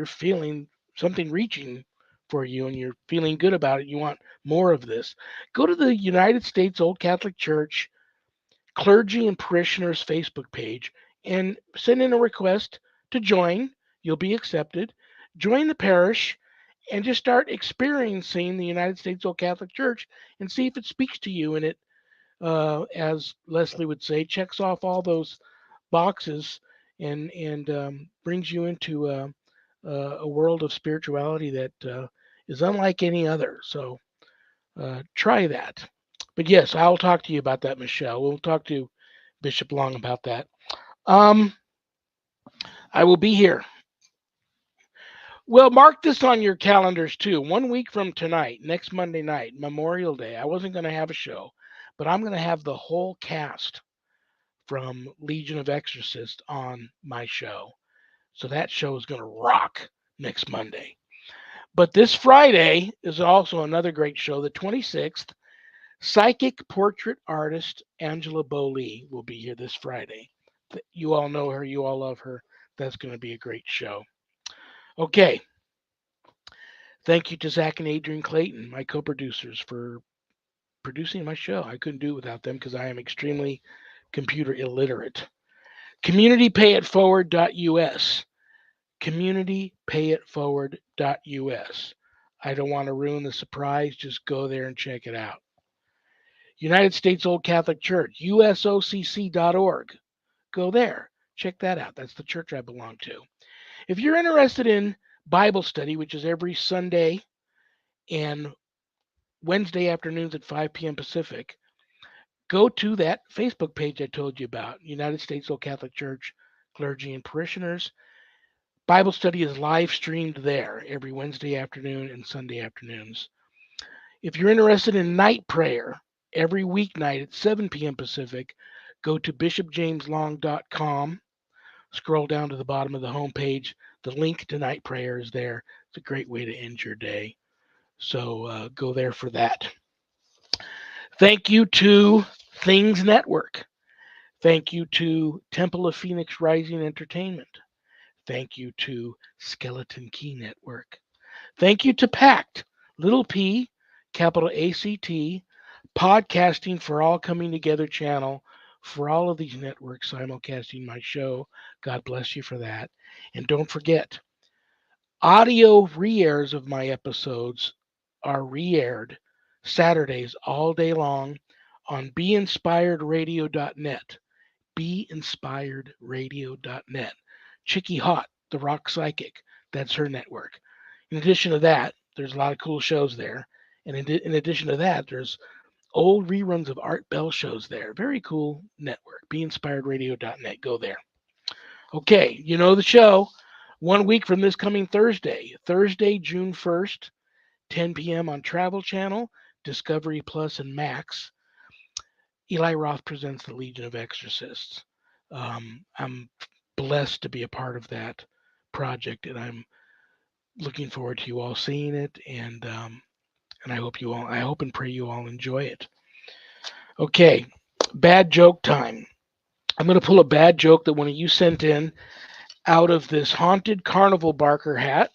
feeling something reaching for you, and you're feeling good about it, you want more of this, go to the United States Old Catholic Church Clergy and Parishioners Facebook page and send in a request to join. You'll be accepted. Join the parish and just start experiencing the United States Old Catholic Church, and see if it speaks to you. And it, as Leslie would say, checks off all those boxes, and brings you into a world of spirituality that is unlike any other. So try that. But yes, I'll talk to you about that, Michelle. We'll talk to Bishop Long about that. I will be here. Well, mark this on your calendars too. 1 week from tonight, next Monday night, Memorial Day, I wasn't going to have a show, but I'm going to have the whole cast from Legion of Exorcists on my show. So that show is going to rock next Monday. But this Friday is also another great show, the 26th. Psychic portrait artist Angela Bolee will be here this Friday. You all know her. You all love her. That's going to be a great show. Okay. Thank you to Zach and Adrian Clayton, my co-producers, for producing my show. I couldn't do it without them because I am extremely computer illiterate. CommunityPayItForward.us. CommunityPayItForward.us. I don't want to ruin the surprise. Just go there and check it out. United States Old Catholic Church, USOCC.org. Go there. Check that out. That's the church I belong to. If you're interested in Bible study, which is every Sunday and Wednesday afternoons at 5 p.m. Pacific, go to that Facebook page I told you about, United States Old Catholic Church Clergy and Parishioners. Bible study is live streamed there every Wednesday afternoon and Sunday afternoons. If you're interested in night prayer, every weeknight at 7 p.m. Pacific, go to bishopjameslong.com. Scroll down to the bottom of the homepage. The link to night prayer is there. It's a great way to end your day. So go there for that. Thank you to Things Network. Thank you to Temple of Phoenix Rising Entertainment. Thank you to Skeleton Key Network. Thank you to PACT, little p, capital ACT, Podcasting for All Coming Together channel for all of these networks simulcasting my show. God bless you for that. And don't forget, audio re-airs of my episodes are re-aired Saturdays all day long on BeInspiredRadio.net. BeInspiredRadio.net. Chicky Hot, the rock psychic, that's her network. In addition to that, there's a lot of cool shows there. And in addition to that, there's old reruns of Art Bell shows there. Very cool network. BeInspiredRadio.net. Go there. Okay, you know the show. 1 week from this coming Thursday, June 1st, 10 p.m. on Travel Channel, Discovery Plus, and Max. Eli Roth presents the Legion of Exorcists. I'm blessed to be a part of that project, and I'm looking forward to you all seeing it. And I hope and pray you all enjoy it. Okay, bad joke time. I'm going to pull a bad joke that one of you sent in out of this haunted carnival barker hat.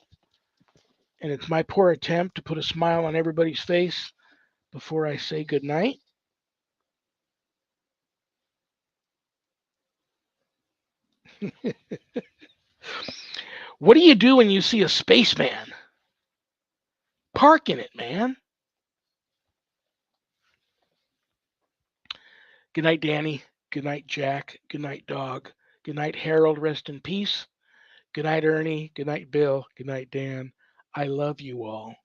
And it's my poor attempt to put a smile on everybody's face before I say goodnight. What do you do when you see a spaceman? Park in it, man. Good night, Danny. Good night, Jack. Good night, Dog. Good night, Harold. Rest in peace. Good night, Ernie. Good night, Bill. Good night, Dan. I love you all.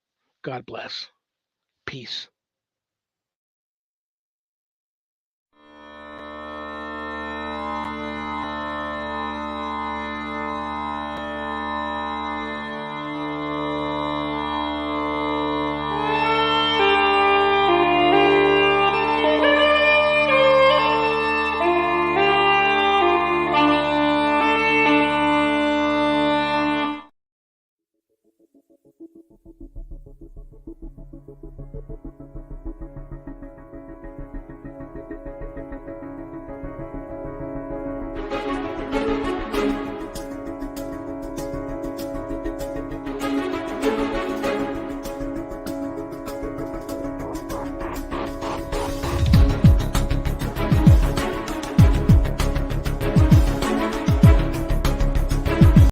God bless. Peace.